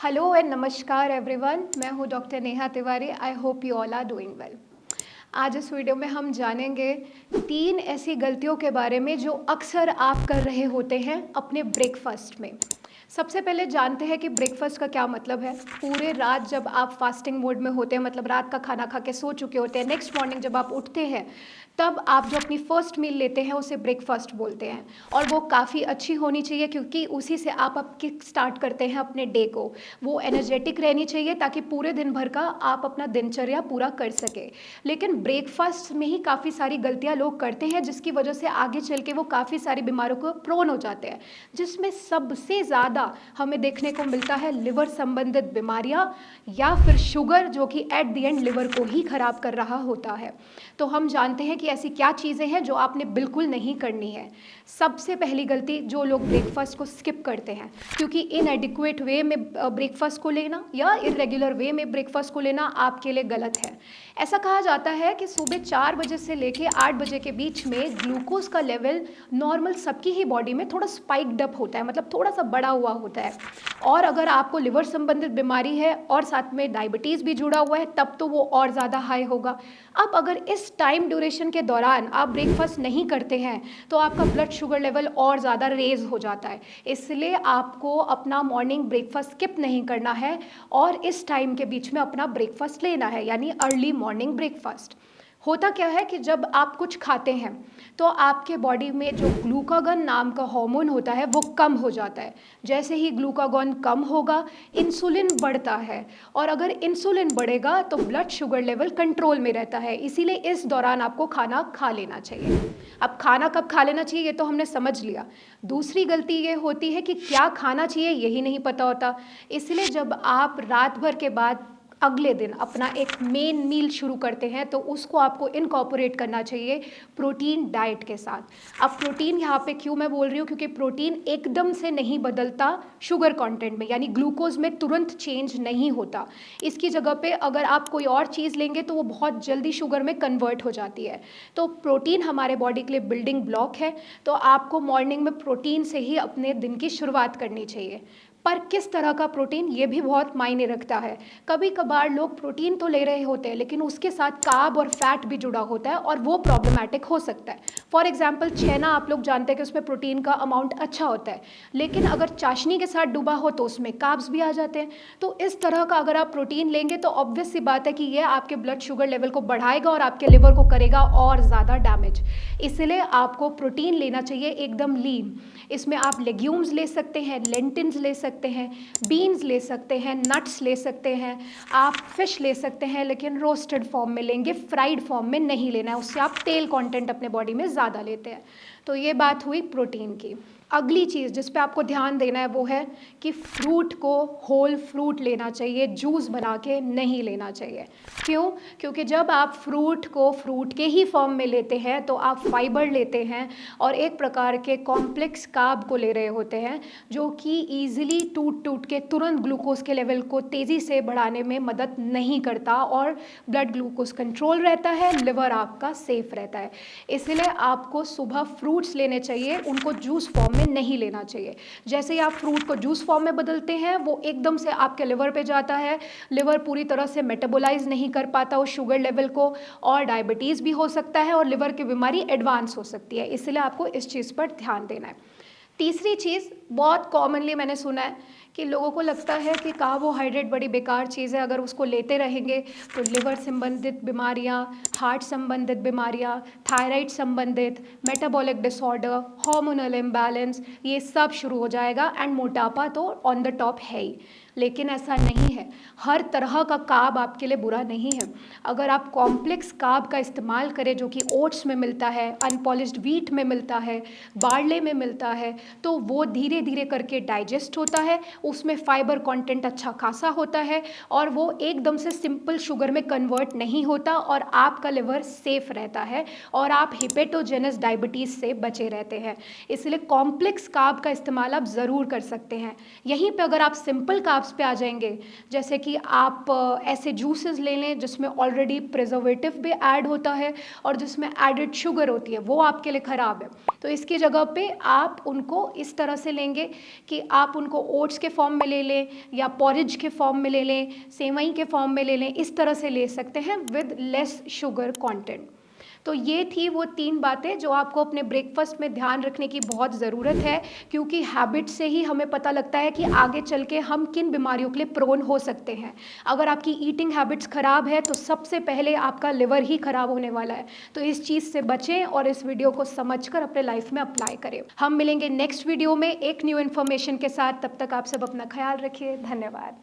Hello and नमस्कार everyone, मैं हूँ doctor Neha Tiwari. I hope you all are doing well. आज इस वीडियो में हम जानेंगे 3 ऐसी गलतियों के बारे में जो अक्सर आप कर रहे होते हैं अपने ब्रेकफास्ट में। सबसे पहले जानते हैं कि ब्रेकफास्ट का क्या मतलब है। पूरे रात जब आप फास्टिंग मोड में होते हैं, मतलब रात का खाना खा के सो चुके होते हैं, नेक्स्ट मॉर्निंग जब आप उठते हैं तब आप जो अपनी फर्स्ट मील लेते हैं उसे ब्रेकफास्ट बोलते हैं। और वो काफ़ी अच्छी होनी चाहिए क्योंकि उसी से आप किक स्टार्ट करते हैं अपने डे को। वो एनर्जेटिक रहनी चाहिए ताकि पूरे दिन भर का आप अपना दिनचर्या पूरा कर सके। लेकिन ब्रेकफास्ट में ही काफ़ी सारी गलतियां लोग करते हैं जिसकी वजह से आगे चल के वो काफ़ी सारी बीमारियों को प्रोन हो जाते हैं, जिसमें सबसे ज़्यादा हमें देखने को मिलता है लिवर संबंधित बीमारियां या फिर शुगर, जो कि एट द एंड लिवर को ही खराब कर रहा होता है। तो हम जानते हैं कि ऐसी क्या चीज़ें हैं जो आपने बिल्कुल नहीं करनी है। सबसे पहली गलती, जो लोग ब्रेकफास्ट को स्किप करते हैं, क्योंकि इनएडिक्वेट वे में ब्रेकफास्ट को लेना या इरेगुलर वे में ब्रेकफास्ट को लेना आपके लिए गलत है। ऐसा कहा जाता है कि सुबह 4 बजे से लेकर 8 बजे के बीच में ग्लूकोज का लेवल नॉर्मल सबकी ही बॉडी में थोड़ा स्पाइक्ड अप होता है, मतलब थोड़ा सा बढ़ा हुआ होता है। और अगर आपको लिवर संबंधित बीमारी है और साथ में डायबिटीज़ भी जुड़ा हुआ है तब तो वो और ज़्यादा हाई होगा। अब अगर इस टाइम ड्यूरेशन के दौरान आप ब्रेकफास्ट नहीं करते हैं तो आपका ब्लड शुगर लेवल और ज़्यादा रेज हो जाता है। इसलिए आपको अपना मॉर्निंग ब्रेकफास्ट स्किप नहीं करना है और इस टाइम के बीच में अपना ब्रेकफास्ट लेना है, यानी अर्ली मॉर्निंग ब्रेकफास्ट। होता क्या है कि जब आप कुछ खाते हैं तो आपके बॉडी में जो ग्लूकागॉन नाम का हार्मोन होता है वो कम हो जाता है। जैसे ही ग्लूकागॉन कम होगा, इंसुलिन बढ़ता है, और अगर इंसुलिन बढ़ेगा तो ब्लड शुगर लेवल कंट्रोल में रहता है। इसीलिए इस दौरान आपको खाना खा लेना चाहिए। अब खाना कब खा लेना चाहिए ये तो हमने समझ लिया। दूसरी गलती ये होती है कि क्या खाना चाहिए यही नहीं पता होता। इसलिए जब आप रात भर के बाद अगले दिन अपना एक मेन मील शुरू करते हैं तो उसको आपको इनकॉर्पोरेट करना चाहिए प्रोटीन डाइट के साथ। अब प्रोटीन यहाँ पे क्यों मैं बोल रही हूँ, क्योंकि प्रोटीन एकदम से नहीं बदलता शुगर कंटेंट में, यानी ग्लूकोज में तुरंत चेंज नहीं होता। इसकी जगह पे अगर आप कोई और चीज़ लेंगे तो वो बहुत जल्दी शुगर में कन्वर्ट हो जाती है। तो प्रोटीन हमारे बॉडी के लिए बिल्डिंग ब्लॉक है, तो आपको मॉर्निंग में प्रोटीन से ही अपने दिन की शुरुआत करनी चाहिए। पर किस तरह का प्रोटीन, ये भी बहुत मायने रखता है। कभी कभार लोग प्रोटीन तो ले रहे होते हैं लेकिन उसके साथ कार्ब और फैट भी जुड़ा होता है और वो प्रॉब्लमैटिक हो सकता है। फॉर एग्जांपल छेना, आप लोग जानते हैं कि उसमें प्रोटीन का अमाउंट अच्छा होता है, लेकिन अगर चाशनी के साथ डूबा हो तो उसमें कार्ब्स भी आ जाते हैं। तो इस तरह का अगर आप प्रोटीन लेंगे तो ऑब्वियस सी बात है कि ये आपके ब्लड शुगर लेवल को बढ़ाएगा और आपके लिवर को करेगा और ज़्यादा डैमेज। इसलिए आपको प्रोटीन लेना चाहिए एकदम लीन। इसमें आप लेग्यूम्स ले सकते हैं, लेंटिल्स ले सकते हैं, बीन्स ले सकते हैं, नट्स ले सकते हैं, आप फिश ले सकते हैं, लेकिन रोस्टेड फॉर्म में लेंगे, फ्राइड फॉर्म में नहीं लेना है, उससे आप तेल कंटेंट अपने बॉडी में ज़्यादा लेते हैं। तो ये बात हुई प्रोटीन की। अगली चीज़ जिस पे आपको ध्यान देना है वो है कि फ्रूट को होल फ्रूट लेना चाहिए, जूस बना के नहीं लेना चाहिए। क्यों? क्योंकि जब आप फ्रूट को फ्रूट के ही फॉर्म में लेते हैं तो आप फाइबर लेते हैं और एक प्रकार के कॉम्प्लेक्स कार्ब को ले रहे होते हैं जो कि ईजिली टूट टूट के तुरंत ग्लूकोज के लेवल को तेज़ी से बढ़ाने में मदद नहीं करता और ब्लड ग्लूकोज कंट्रोल रहता है, लिवर आपका सेफ रहता है। इसलिए आपको सुबह फ्रूट्स लेने चाहिए, उनको जूस फॉर्म में नहीं लेना चाहिए। जैसे ही आप फ्रूट को जूस फॉर्म में बदलते हैं वो एकदम से आपके लिवर पे जाता है, लिवर पूरी तरह से मेटाबोलाइज नहीं कर पाता उस शुगर लेवल को और डायबिटीज़ भी हो सकता है और लिवर की बीमारी एडवांस हो सकती है। इसलिए आपको इस चीज़ पर ध्यान देना है। तीसरी चीज़, बहुत कॉमनली मैंने सुना है कि लोगों को लगता है कि कार्बोहाइड्रेट बड़ी बेकार चीज़ है, अगर उसको लेते रहेंगे तो लिवर संबंधित बीमारियाँ, हार्ट संबंधित बीमारियाँ, थायराइड संबंधित, मेटाबॉलिक डिसऑर्डर, हार्मोनल इम्बैलेंस, ये सब शुरू हो जाएगा एंड मोटापा तो ऑन द टॉप है ही। लेकिन ऐसा नहीं है, हर तरह का कार्ब आपके लिए बुरा नहीं है। अगर आप कॉम्प्लेक्स कार्ब का इस्तेमाल करें जो कि ओट्स में मिलता है, अनपॉलिश्ड व्हीट में मिलता है, बार्ले में मिलता है, तो वो धीरे धीरे करके डाइजेस्ट होता है, उसमें फाइबर कंटेंट अच्छा खासा होता है और वो एकदम से सिंपल शुगर में कन्वर्ट नहीं होता और आपका लिवर सेफ रहता है और आप हिपेटोजेनस डायबिटीज़ से बचे रहते हैं। इसलिए कॉम्प्लेक्स कार्ब का इस्तेमाल आप ज़रूर कर सकते हैं। यहीं पे अगर आप सिंपल कार्ब्स पे आ जाएंगे, जैसे कि आप ऐसे जूसेस ले लें जिसमें ऑलरेडी प्रिजर्वेटिव भी ऐड होता है और जिसमें एडेड शुगर होती है, वो आपके लिए ख़राब है। तो इसकी जगह पे आप उनको इस तरह से लेंगे कि आप उनको ओट्स के फॉर्म में ले लें या पॉरेज के फॉर्म में ले लें, सेवई के फॉर्म में ले लें, इस तरह से ले सकते हैं विद लेस शुगर कंटेंट। तो ये थी वो 3 बातें जो आपको अपने ब्रेकफास्ट में ध्यान रखने की बहुत ज़रूरत है, क्योंकि हैबिट से ही हमें पता लगता है कि आगे चल के हम किन बीमारियों के लिए प्रोन हो सकते हैं। अगर आपकी ईटिंग हैबिट्स ख़राब है तो सबसे पहले आपका लिवर ही ख़राब होने वाला है। तो इस चीज़ से बचें और इस वीडियो को समझकर अपने लाइफ में अप्लाई करें। हम मिलेंगे नेक्स्ट वीडियो में एक न्यू इन्फॉर्मेशन के साथ। तब तक आप सब अपना ख्याल रखिए। धन्यवाद।